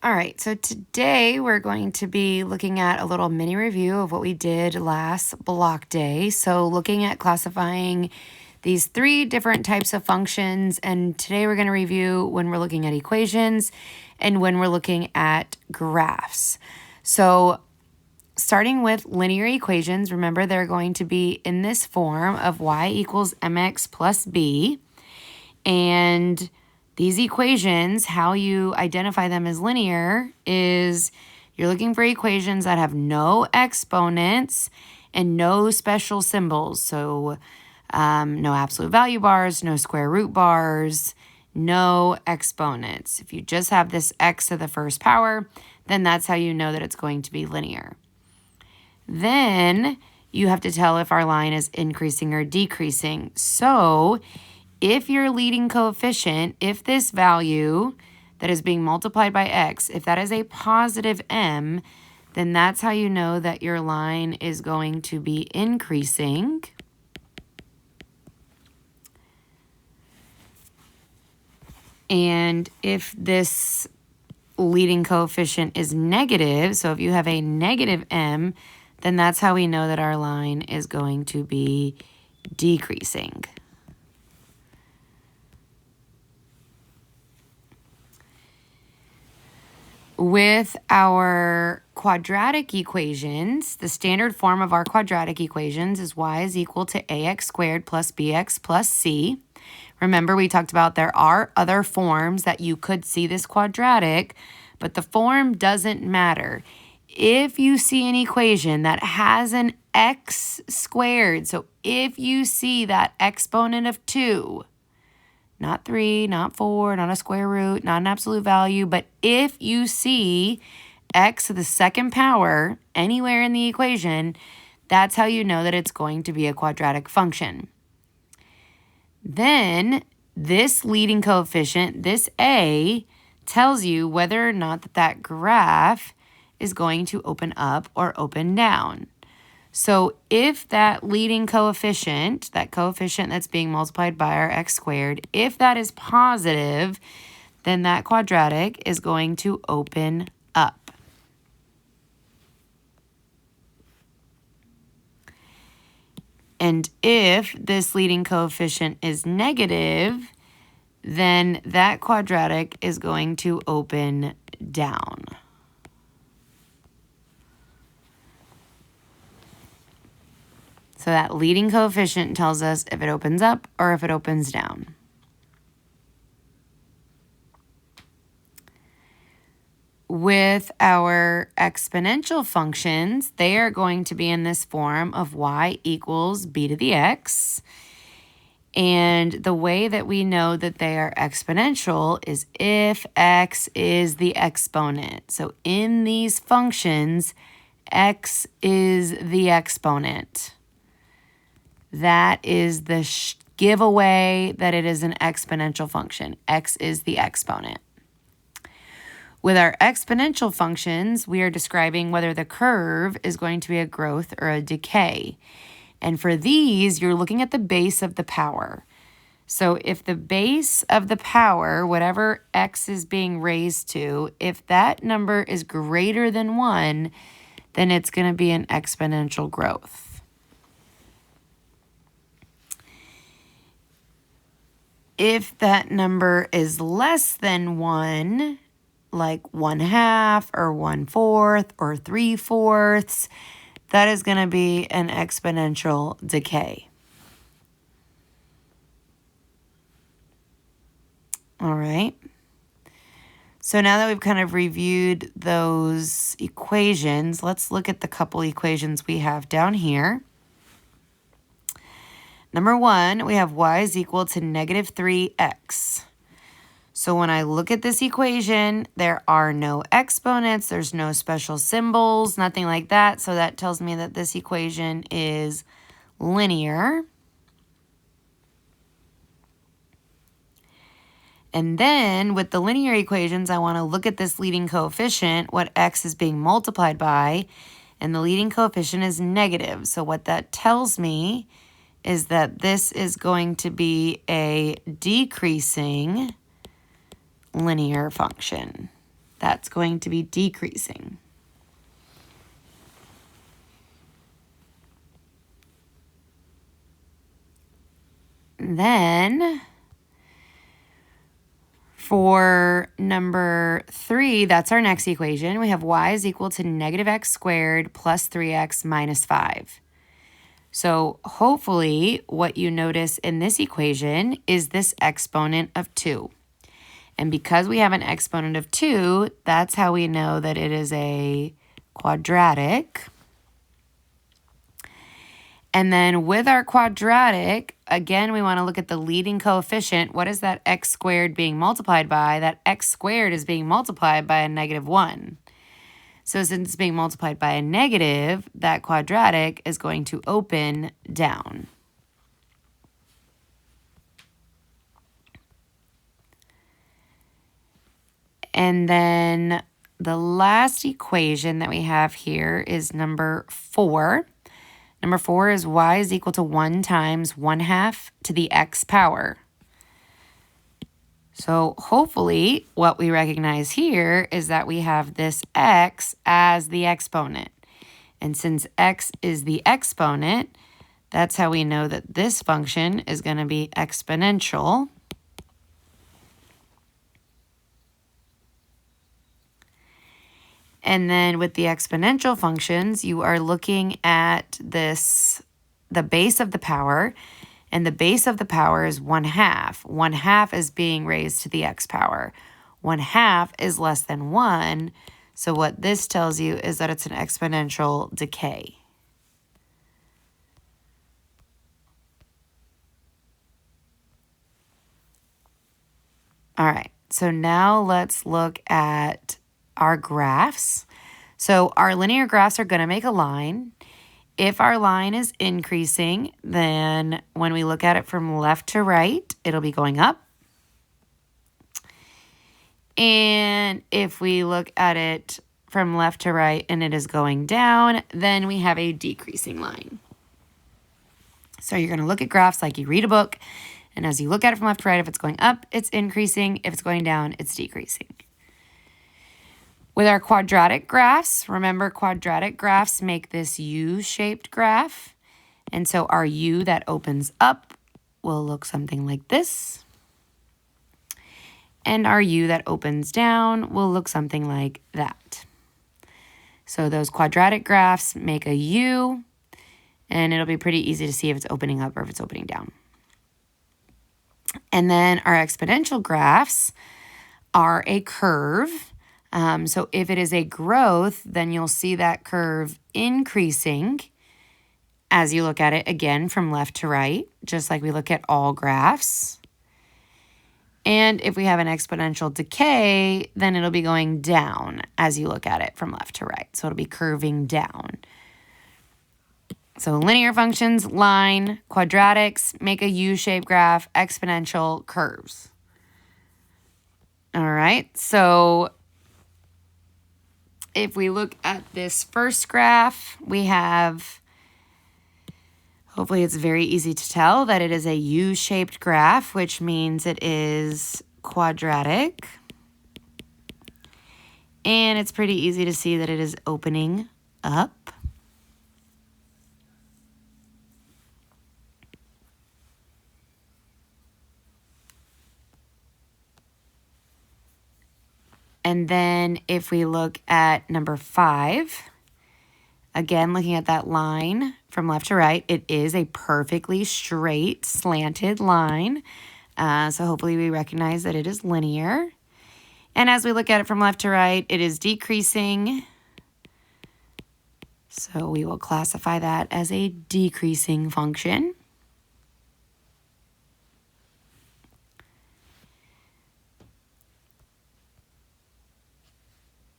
All right, so today we're going to be looking at a little mini review of what we did last block day. So looking at classifying these 3 different types of functions, and today we're going to review when we're looking at equations and when we're looking at graphs. So starting with linear equations, remember they're going to be in this form of y equals mx plus b, and these equations, how you identify them as linear is you're looking for equations that have no exponents and no special symbols. So no absolute value bars, no square root bars, no exponents. If you just have this x to the first power, then that's how you know that it's going to be linear. Then you have to tell if our line is increasing or decreasing. So if your leading coefficient, if this value that is being multiplied by x, if that is a positive m, then that's how you know that your line is going to be increasing. And if this leading coefficient is negative, so if you have a negative m, then that's how we know that our line is going to be decreasing. With our quadratic equations, the standard form of our quadratic equations is y is equal to ax squared plus bx plus c. Remember, we talked about there are other forms that you could see this quadratic, but the form doesn't matter. If you see an equation that has an x squared, so if you see that exponent of 2, not 3, not 4, not a square root, not an absolute value, but if you see x to the second power anywhere in the equation, that's how you know that it's going to be a quadratic function. Then this leading coefficient, this a, tells you whether or not that graph is going to open up or open down. So if that leading coefficient, that coefficient that's being multiplied by our x squared, if that is positive, then that quadratic is going to open up. And if this leading coefficient is negative, then that quadratic is going to open down. So that leading coefficient tells us if it opens up or if it opens down. With our exponential functions, they are going to be in this form of y equals b to the x. And the way that we know that they are exponential is if x is the exponent. So in these functions, x is the exponent. That is the giveaway that it is an exponential function. X is the exponent. With our exponential functions, we are describing whether the curve is going to be a growth or a decay. And for these, you're looking at the base of the power. So if the base of the power, whatever x is being raised to, if that number is greater than 1, then it's going to be an exponential growth. If that number is less than 1, like 1/2 or 1/4 or 3/4, that is going to be an exponential decay. All right. So now that we've kind of reviewed those equations, let's look at the couple equations we have down here. Number 1, we have y is equal to negative 3x. So when I look at this equation, there are no exponents, there's no special symbols, nothing like that. So that tells me that this equation is linear. And then with the linear equations, I want to look at this leading coefficient, what x is being multiplied by, and the leading coefficient is negative. So what that tells me is that this is going to be a decreasing linear function. that's going to be decreasing. Then for number 3, that's our next equation. We have y is equal to negative x squared plus 3x minus 5. So hopefully what you notice in this equation is this exponent of 2. And because we have an exponent of 2, that's how we know that it is a quadratic. And then with our quadratic, again, we want to look at the leading coefficient. What is that x squared being multiplied by? That x squared is being multiplied by a negative 1. So since it's being multiplied by a negative, that quadratic is going to open down. And then the last equation that we have here is number 4. Number 4 is y is equal to 1 times 1/2 to the x power. So hopefully what we recognize here is that we have this x as the exponent. And since x is the exponent, that's how we know that this function is going to be exponential. And then with the exponential functions, you are looking at this, the base of the power, and the base of the power is 1/2. 1/2 is being raised to the x power. 1/2 is less than 1, so what this tells you is that it's an exponential decay. All right, so now let's look at our graphs. So our linear graphs are going to make a line. If our line is increasing, then when we look at it from left to right, it'll be going up. And if we look at it from left to right and it is going down, then we have a decreasing line. So you're going to look at graphs like you read a book, and as you look at it from left to right, if it's going up, it's increasing. If it's going down, it's decreasing. With our quadratic graphs, remember quadratic graphs make this U-shaped graph. And so our U that opens up will look something like this. And our U that opens down will look something like that. So those quadratic graphs make a U, and it'll be pretty easy to see if it's opening up or if it's opening down. And then our exponential graphs are a curve. So if it is a growth, then you'll see that curve increasing as you look at it again from left to right, just like we look at all graphs. And if we have an exponential decay, then it'll be going down as you look at it from left to right. So it'll be curving down. So linear functions, line, quadratics, make a U-shaped graph, exponential, curves. All right, so if we look at this first graph, we have, hopefully it's very easy to tell that it is a U-shaped graph, which means it is quadratic. And it's pretty easy to see that it is opening up. And then if we look at number 5, again, looking at that line from left to right, it is a perfectly straight, slanted line. So hopefully we recognize that it is linear. And as we look at it from left to right, it is decreasing. So we will classify that as a decreasing function.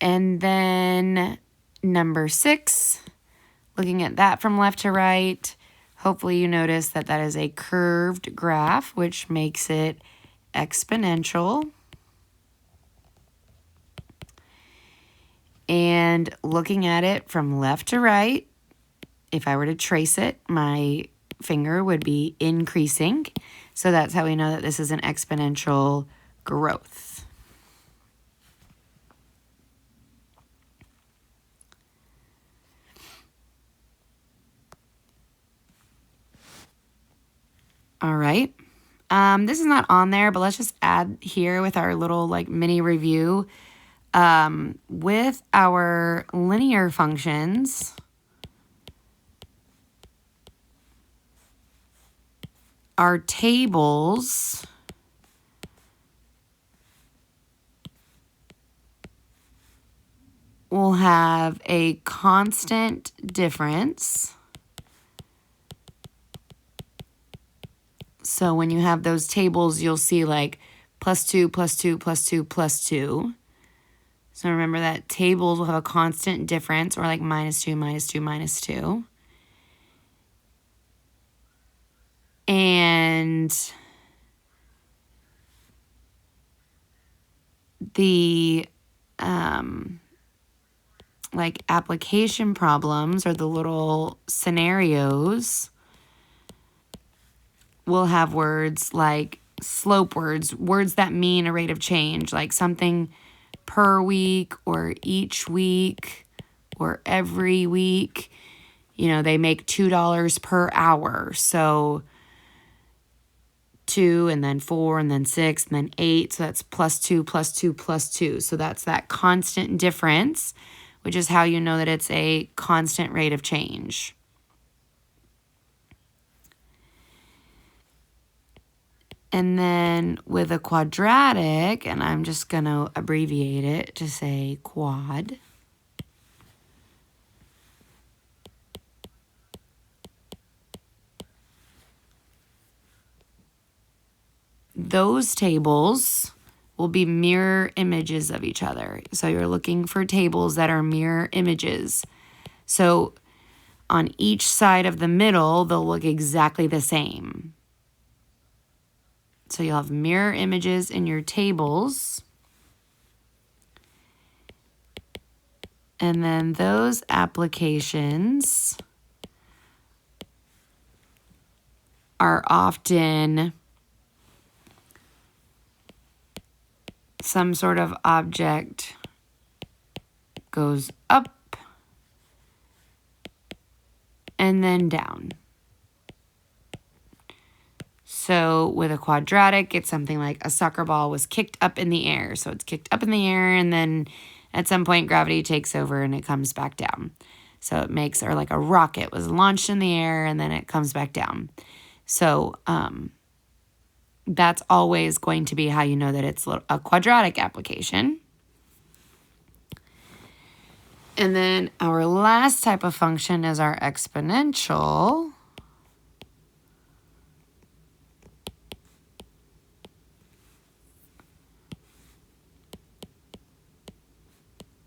And then number 6, looking at that from left to right, hopefully you notice that that is a curved graph, which makes it exponential. And looking at it from left to right, if I were to trace it, my finger would be increasing. So that's how we know that this is an exponential growth. All right. This is not on there, but let's just add here with our little like mini review. With our linear functions, our tables will have a constant difference. So when you have those tables, you'll see like +2, +2, +2, +2. So remember that tables will have a constant difference, or like -2, -2, -2. And the like application problems, or the little scenarios, will have words like slope words, words that mean a rate of change, like something per week or each week or every week. You know, they make $2 per hour. So 2 and then 4 and then 6 and then 8. So that's +2, +2, +2. So that's that constant difference, which is how you know that it's a constant rate of change. And then with a quadratic, and I'm just going to abbreviate it to say quad. Those tables will be mirror images of each other. So you're looking for tables that are mirror images. So on each side of the middle, they'll look exactly the same. So you'll have mirror images in your tables. And then those applications are often some sort of object goes up and then down. So with a quadratic, it's something like a soccer ball was kicked up in the air. So it's kicked up in the air, and then at some point gravity takes over and it comes back down. So it makes, or like a rocket was launched in the air and then it comes back down. So that's always going to be how you know that it's a quadratic application. And then our last type of function is our exponential.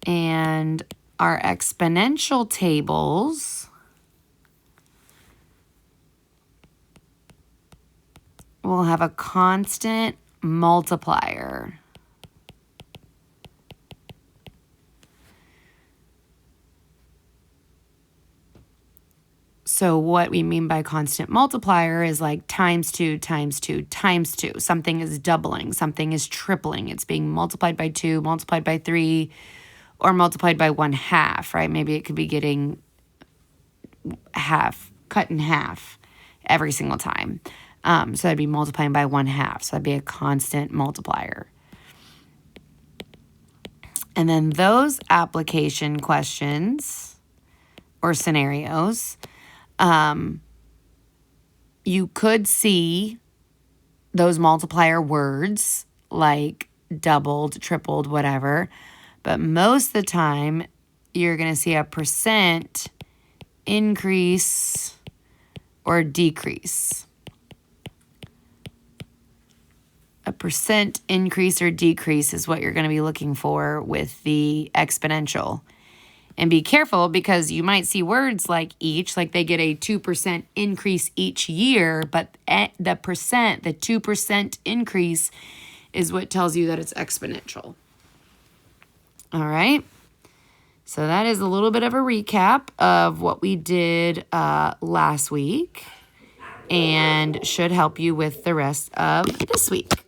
And our exponential tables will have a constant multiplier. So what we mean by constant multiplier is like times 2, times 2, times 2. Something is doubling, something is tripling. It's being multiplied by 2, multiplied by 3, or multiplied by 1/2, right? Maybe it could be getting cut in half every single time. So that'd be multiplying by 1/2. So that'd be a constant multiplier. And then those application questions or scenarios, you could see those multiplier words like doubled, tripled, whatever. But most of the time, you're going to see a percent increase or decrease. A percent increase or decrease is what you're going to be looking for with the exponential. And be careful, because you might see words like each, like they get a 2% increase each year, but the 2% increase is what tells you that it's exponential. All right. So that is a little bit of a recap of what we did last week, and should help you with the rest of this week.